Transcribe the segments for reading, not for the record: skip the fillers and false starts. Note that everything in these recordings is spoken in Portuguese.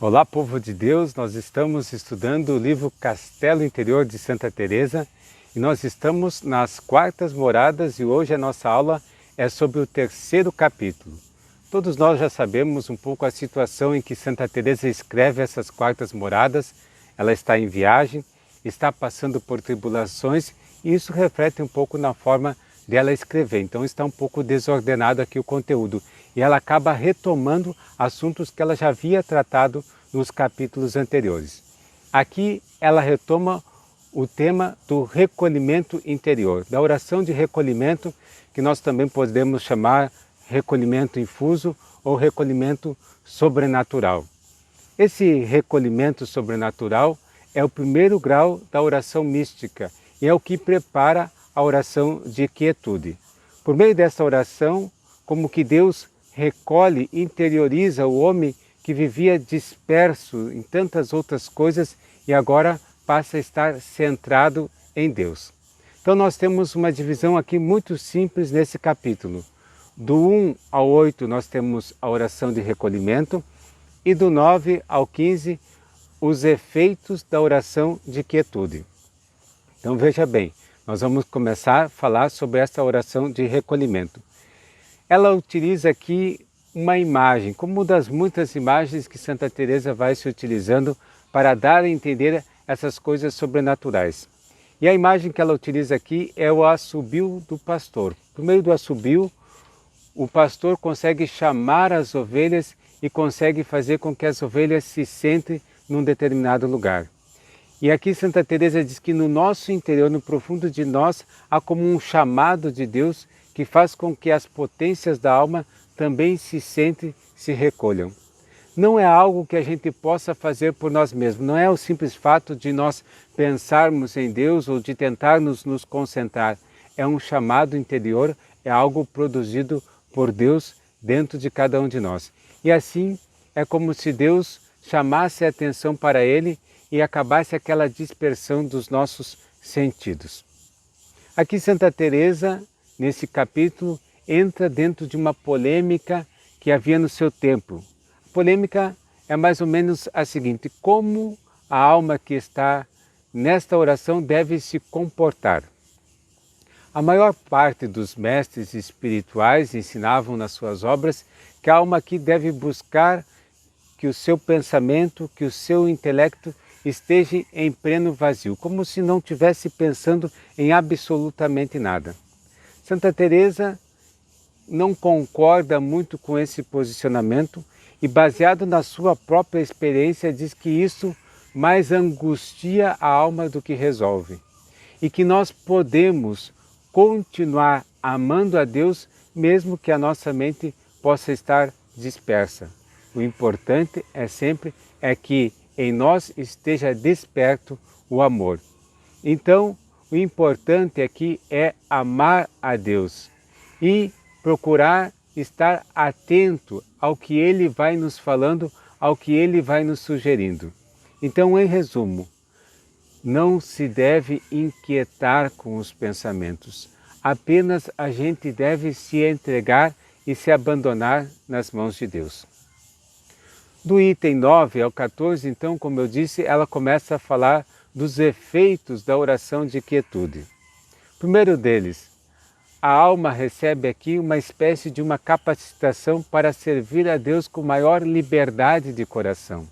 Olá, povo de Deus, nós estamos estudando o livro Castelo Interior de Santa Teresa e nós estamos nas quartas moradas e hoje a nossa aula é sobre o terceiro capítulo. Todos nós já sabemos um pouco a situação em que Santa Teresa escreve essas quartas moradas. Ela está em viagem, está passando por tribulações e isso reflete um pouco na forma dela escrever. Então está um pouco desordenado aqui o conteúdo e ela acaba retomando assuntos que ela já havia tratado nos capítulos anteriores. Aqui ela retoma o tema do recolhimento interior, da oração de recolhimento, que nós também podemos chamar recolhimento infuso ou recolhimento sobrenatural. Esse recolhimento sobrenatural é o primeiro grau da oração mística e é o que prepara a oração de quietude. Por meio dessa oração, como que Deus recolhe, interioriza o homem que vivia disperso em tantas outras coisas e agora passa a estar centrado em Deus. Então nós temos uma divisão aqui muito simples nesse capítulo. Do 1 ao 8 nós temos a oração de recolhimento e do 9 ao 15 os efeitos da oração de quietude. Então veja bem, nós vamos começar a falar sobre essa oração de recolhimento. Ela utiliza aqui uma imagem, como das muitas imagens que Santa Teresa vai se utilizando para dar a entender essas coisas sobrenaturais. E a imagem que ela utiliza aqui é o assobio do pastor. Por meio do assobio, o pastor consegue chamar as ovelhas e consegue fazer com que as ovelhas se sentem num determinado lugar. E aqui Santa Teresa diz que no nosso interior, no profundo de nós, há como um chamado de Deus que faz com que as potências da alma também se sentem, se recolham. Não é algo que a gente possa fazer por nós mesmos, não é o simples fato de nós pensarmos em Deus ou de tentarmos nos concentrar. É um chamado interior, é algo produzido por Deus dentro de cada um de nós. E assim é como se Deus chamasse a atenção para Ele e acabasse aquela dispersão dos nossos sentidos. Aqui Santa Teresa, nesse capítulo, entra dentro de uma polêmica que havia no seu tempo. A polêmica é mais ou menos a seguinte: como a alma que está nesta oração deve se comportar. A maior parte dos mestres espirituais ensinavam nas suas obras que a alma aqui deve buscar que o seu pensamento, que o seu intelecto esteja em pleno vazio, como se não estivesse pensando em absolutamente nada. Santa Teresa não concorda muito com esse posicionamento e, baseado na sua própria experiência, diz que isso mais angustia a alma do que resolve e que nós podemos continuar amando a Deus mesmo que a nossa mente possa estar dispersa. O importante sempre é que em nós esteja desperto o amor. Então, o importante aqui é amar a Deus e procurar estar atento ao que Ele vai nos falando, ao que Ele vai nos sugerindo. Então, em resumo, não se deve inquietar com os pensamentos. Apenas a gente deve se entregar e se abandonar nas mãos de Deus. Do item 9 ao 14, então, como eu disse, ela começa a falar dos efeitos da oração de quietude. O primeiro deles, a alma recebe aqui uma espécie de uma capacitação para servir a Deus com maior liberdade de coração.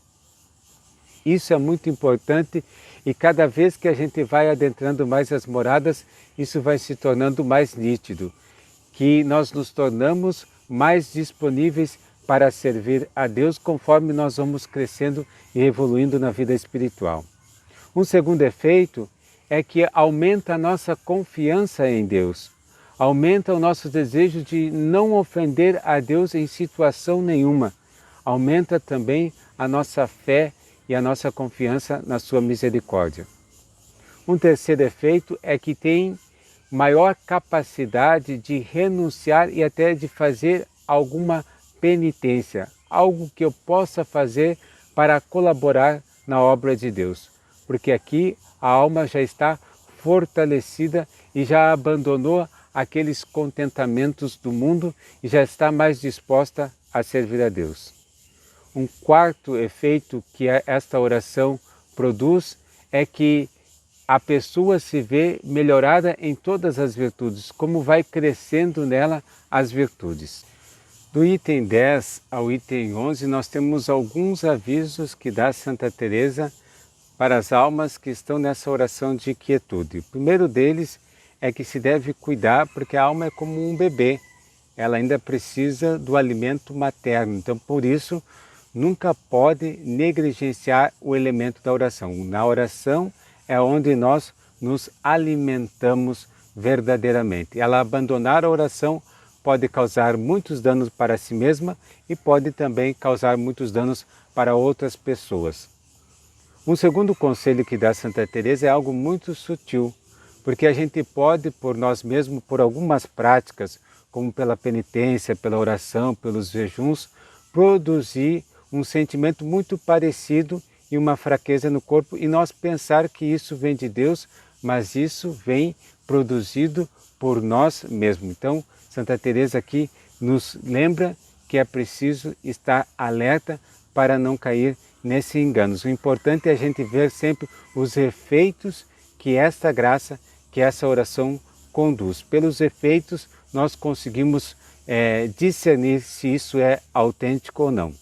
Isso é muito importante e cada vez que a gente vai adentrando mais as moradas, isso vai se tornando mais nítido, que nós nos tornamos mais disponíveis para servir a Deus conforme nós vamos crescendo e evoluindo na vida espiritual. Um segundo efeito é que aumenta a nossa confiança em Deus, aumenta o nosso desejo de não ofender a Deus em situação nenhuma, aumenta também a nossa fé e a nossa confiança na sua misericórdia. Um terceiro efeito é que tem maior capacidade de renunciar e até de fazer alguma penitência, algo que eu possa fazer para colaborar na obra de Deus, porque aqui a alma já está fortalecida e já abandonou aqueles contentamentos do mundo e já está mais disposta a servir a Deus. Um quarto efeito que esta oração produz é que a pessoa se vê melhorada em todas as virtudes, como vai crescendo nela as virtudes. Do item 10 ao item 11, nós temos alguns avisos que dá Santa Teresa para as almas que estão nessa oração de quietude. O primeiro deles é que se deve cuidar, porque a alma é como um bebê, ela ainda precisa do alimento materno, então por isso nunca pode negligenciar o elemento da oração. Na oração é onde nós nos alimentamos verdadeiramente. Ela abandonar a oração pode causar muitos danos para si mesma e pode também causar muitos danos para outras pessoas. Um segundo conselho que dá Santa Teresa é algo muito sutil, porque a gente pode, por nós mesmos, por algumas práticas, como pela penitência, pela oração, pelos jejuns, produzir um sentimento muito parecido e uma fraqueza no corpo e nós pensar que isso vem de Deus, mas isso vem produzido por nós mesmos. Então, Santa Teresa aqui nos lembra que é preciso estar alerta para não cair nesse engano. O importante é a gente ver sempre os efeitos que esta graça, que essa oração conduz. Pelos efeitos, nós conseguimos discernir se isso é autêntico ou não.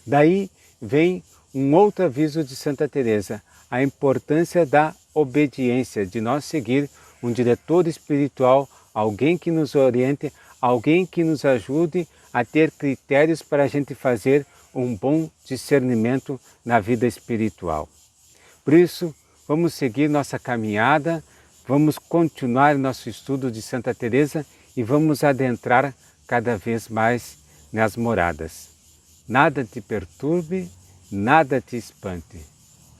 Daí vem um outro aviso de Santa Teresa, a importância da obediência, de nós seguir um diretor espiritual, alguém que nos oriente, alguém que nos ajude a ter critérios para a gente fazer um bom discernimento na vida espiritual. Por isso, vamos seguir nossa caminhada, vamos continuar nosso estudo de Santa Teresa e vamos adentrar cada vez mais nas moradas. Nada te perturbe, nada te espante.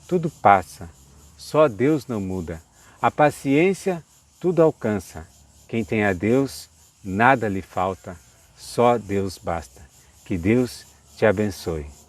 Tudo passa, só Deus não muda. A paciência tudo alcança. Quem tem a Deus, nada lhe falta, só Deus basta. Que Deus te abençoe.